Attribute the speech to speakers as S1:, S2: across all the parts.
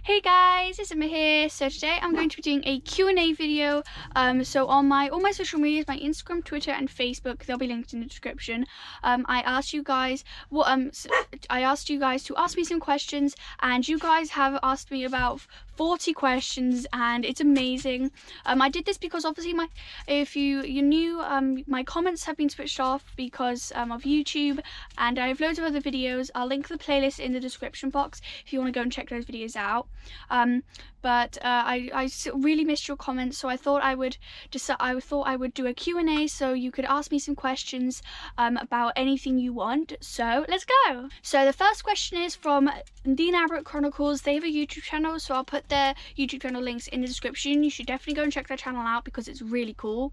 S1: Hey guys, it's Emma here. So today I'm going to be doing a Q&A video. So on all my social medias, my Instagram, Twitter, and Facebook, they'll be linked in the description. I asked you guys to ask me some questions, and you guys have asked me about 40 questions, and it's amazing. I did this because obviously if you knew, my comments have been switched off because of YouTube, and I have loads of other videos. I'll link the playlist in the description box if you want to go and check those videos out. But I really missed your comments, so I thought I would do a Q&A so you could ask me some questions about anything you want. So let's go. So the first question is from the Narrowboat Chronicles. They have a YouTube channel, so I'll put their YouTube channel links in the description. You should definitely go and check their channel out because it's really cool.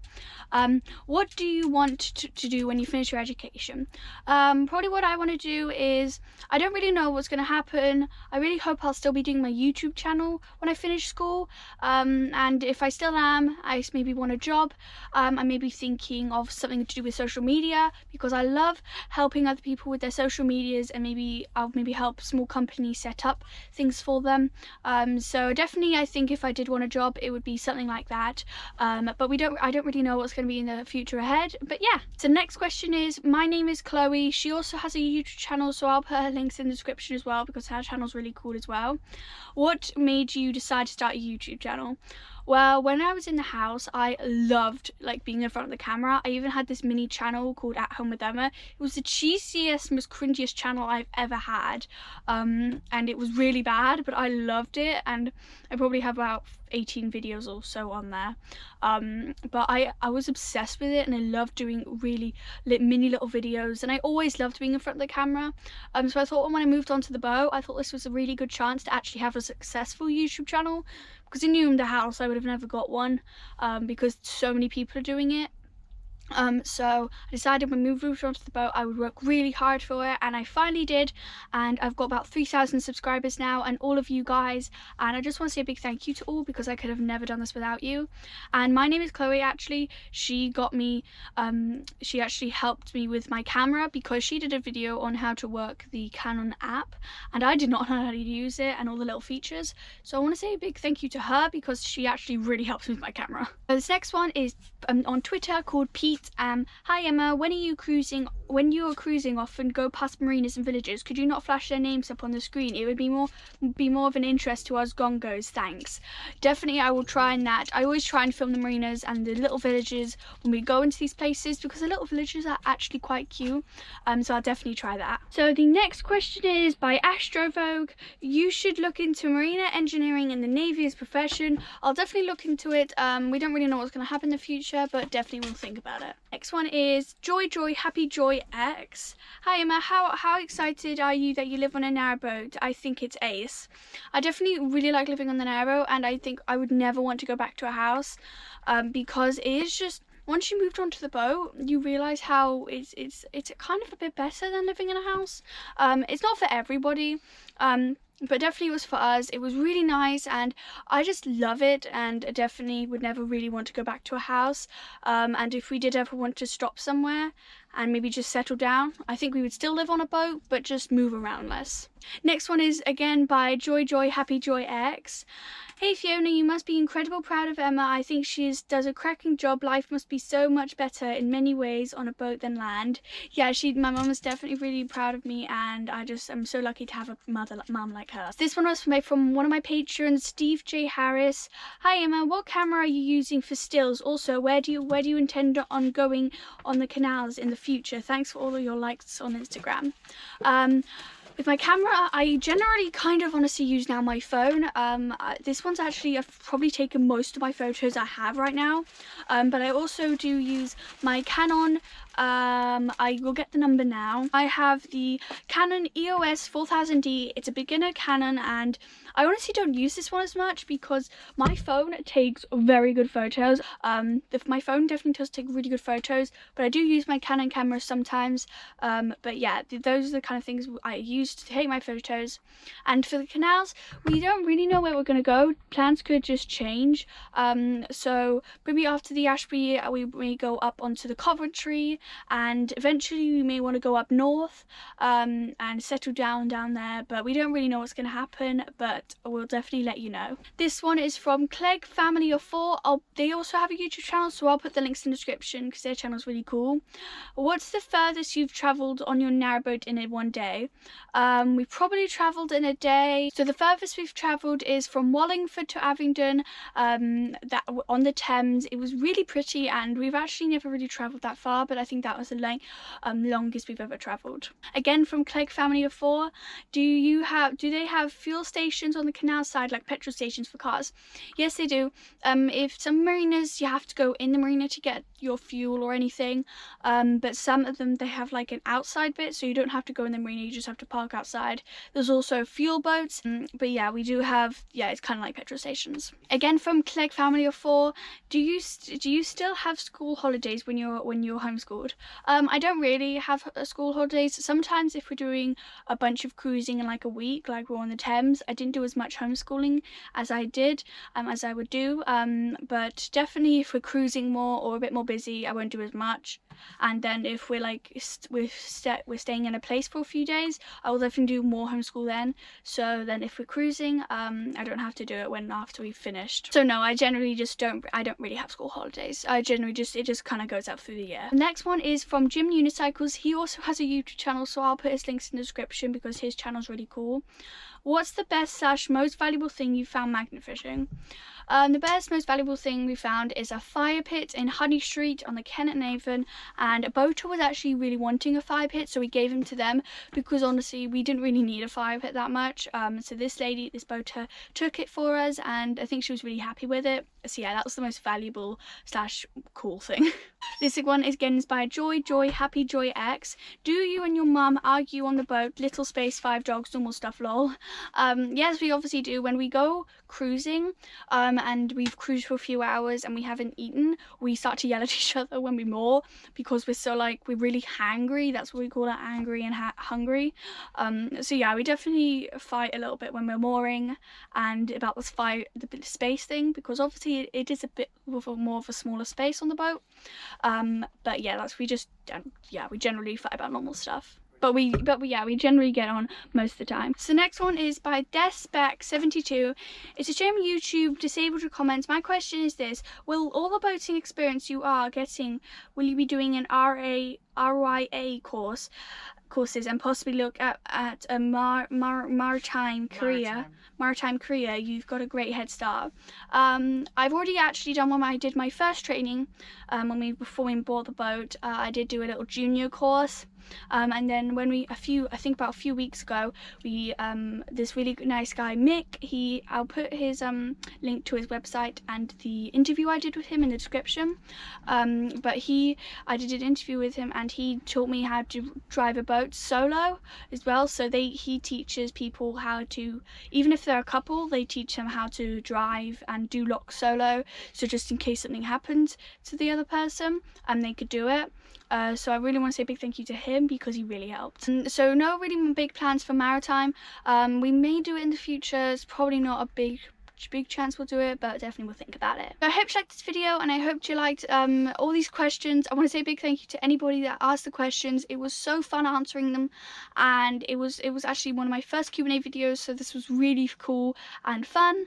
S1: What do you want to do when you finish your education? Probably what I want to do is, I don't really know what's going to happen. I really hope I'll still be doing my YouTube channel when I finish school, and if I still am, I maybe want a job. I may be thinking of something to do with social media because I love helping other people with their social medias, and I'll help small companies set up things for them. So definitely I think if I did want a job, it would be something like that. But I don't really know what's going to be in the future ahead. But yeah, so next question is, my name is Chloe. She also has a YouTube channel, so I'll put her links in the description as well because her channel's really cool as well. What made you decide to start a YouTube channel? Well, when I was in the house, I loved being in front of the camera. I even had this mini channel called At Home with Emma. It was the cheesiest, most cringiest channel I've ever had, and it was really bad, but I loved it, and I probably have about 18 videos or so on there. But I was obsessed with it, and I loved doing really mini little videos, and I always loved being in front of the camera. So I thought when I moved onto the boat, I thought this was a really good chance to actually have a successful YouTube channel, because in the house I would have never got one, because so many people are doing it. So I decided when we moved onto the boat, I would work really hard for it, and I finally did, and I've got about 3,000 subscribers now, and all of you guys, and I just want to say a big thank you to all, because I could have never done this without you. And my name is Chloe. Actually, she actually helped me with my camera because she did a video on how to work the Canon app, and I did not know how to use it and all the little features, so I want to say a big thank you to her because she actually really helped me with my camera. So this next one is on Twitter, called Pete. Hi Emma, when you are cruising off and go past marinas and villages, could you not flash their names up on the screen? It would be more of an interest to us gongos, thanks. Definitely, I will try and that. I always try and film the marinas and the little villages when we go into these places, because the little villages are actually quite cute. So I'll definitely try that. So the next question is by Astrovogue. You should look into marina engineering in the Navy as a profession. I'll definitely look into it. We don't really know what's going to happen in the future, but definitely we'll think about it. Next one is Joy Happy Joy X. Hi Emma, how excited are you that you live on a narrowboat? I think it's ace. I definitely really like living on the narrowboat, and I think I would never want to go back to a house, because it is just, once you moved onto the boat, you realise how it's kind of a bit better than living in a house. It's not for everybody, but definitely it was for us. It was really nice, and I just love it, and definitely would never really want to go back to a house. And if we did ever want to stop somewhere and maybe just settle down, I think we would still live on a boat, but just move around less. Next one is again by Joy Happy Joy X. Hey Fiona, you must be incredibly proud of Emma. I think she does a cracking job. Life must be so much better in many ways on a boat than land. Yeah, my mum is definitely really proud of me, and I'm so lucky to have a mum like her. This one was from one of my patrons, Steve J. Harris. Hi Emma, what camera are you using for stills? Also, where do you intend on going on the canals in the future? Thanks for all of your likes on Instagram. With my camera, I generally kind of honestly use now my phone. This one's actually, I've probably taken most of my photos I have right now, but I also do use my Canon. I will get the number now. I have the Canon EOS 4000D. It's a beginner Canon, and I honestly don't use this one as much because my phone takes very good photos. My phone definitely does take really good photos, but I do use my Canon camera sometimes. But yeah, those are the kind of things I use to take my photos. And for the canals, we don't really know where we're going to go. Plans could just change. So maybe after the Ashby, we may go up onto the Coventry, and eventually we may want to go up north and settle down there, but we don't really know what's going to happen, but we'll definitely let you know. This one is from Clegg Family of 4. They also have a YouTube channel, so I'll put the links in the description because their channel's really cool. What's the furthest you've travelled on your narrowboat in one day? We've probably travelled in a day. So the furthest we've travelled is from Wallingford to Abingdon, that on the Thames. It was really pretty, and we've actually never really travelled that far, but I think that was the longest we've ever travelled. Again, from Clegg Family of 4, do they have fuel stations on the canal side, like petrol stations for cars? Yes, they do. If some marinas, you have to go in the marina to get your fuel or anything, but some of them, they have like an outside bit, so you don't have to go in the marina, you just have to park outside. There's also fuel boats, but yeah, we do have, it's kind of like petrol stations. Again, from Clegg Family of 4, do you still have school holidays when you're homeschooled? I don't really have school holidays. Sometimes if we're doing a bunch of cruising in like a week, like we're on the Thames, I didn't do as much homeschooling as I did, as I would do, but definitely if we're cruising more or a bit more busy, I won't do as much. And then if we're like we're staying in a place for a few days, I will definitely do more homeschool then. So then if we're cruising, I don't have to do it after we've finished. So no, I generally just don't really have school holidays. I generally it just kind of goes out through the year. The next one is from Jim Unicycles. He also has a YouTube channel, so I'll put his links in the description because his channel's really cool. What's the best / most valuable thing you found magnet fishing? The best, most valuable thing we found is a fire pit in Honey Street on the Kennet and Avon, and a boater was actually really wanting a fire pit, so we gave him to them because honestly we didn't really need a fire pit that much. So this boater took it for us, and I think she was really happy with it. So yeah, that was the most valuable / cool thing. This one is by Joy Happy Joy X. Do you and your mum argue on the boat? Little space 5 dogs, normal stuff, lol. Yes, we obviously do. When we go cruising, and we've cruised for a few hours and we haven't eaten, we start to yell at each other when we moor because we're so we're really hangry. That's what we call it, angry and hungry. So yeah, we definitely fight a little bit when we're mooring and about the space thing, because obviously it is a bit more of a smaller space on the boat. But yeah, we generally fight about normal stuff. But we generally get on most of the time. So the next one is by Despec72. It's a shame YouTube disabled your comments. My question is this: will all the boating experience you are getting, will you be doing an RYA courses and possibly look at a maritime career? You've got a great head start. I've already actually done one. I did my first training before we bought the boat. I did do a little junior course. And then when I think about a few weeks ago, this really nice guy Mick, I'll put his link to his website and the interview I did with him in the description. But I did an interview with him, and he taught me how to drive a boat solo as well. So he teaches people how to, even if they're a couple, they teach them how to drive and do lock solo. So just in case something happens to the other person, they could do it. So I really want to say a big thank you to him because he really helped. So no really big plans for maritime. We may do it in the future. It's probably not a big chance we'll do it, but definitely we'll think about it. So I hope you liked this video, and I hope you liked all these questions. I want to say a big thank you to anybody that asked the questions. It was so fun answering them, and it was actually one of my first Q&A videos, so this was really cool and fun.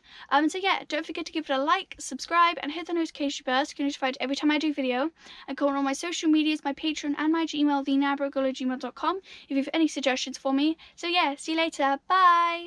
S1: So yeah, don't forget to give it a like, subscribe, and hit the notification bell to get notified every time I do a video. And go on all my social medias, my Patreon, and my Gmail, thenarrowboat@gmail.com, if you have any suggestions for me. So yeah, see you later. Bye.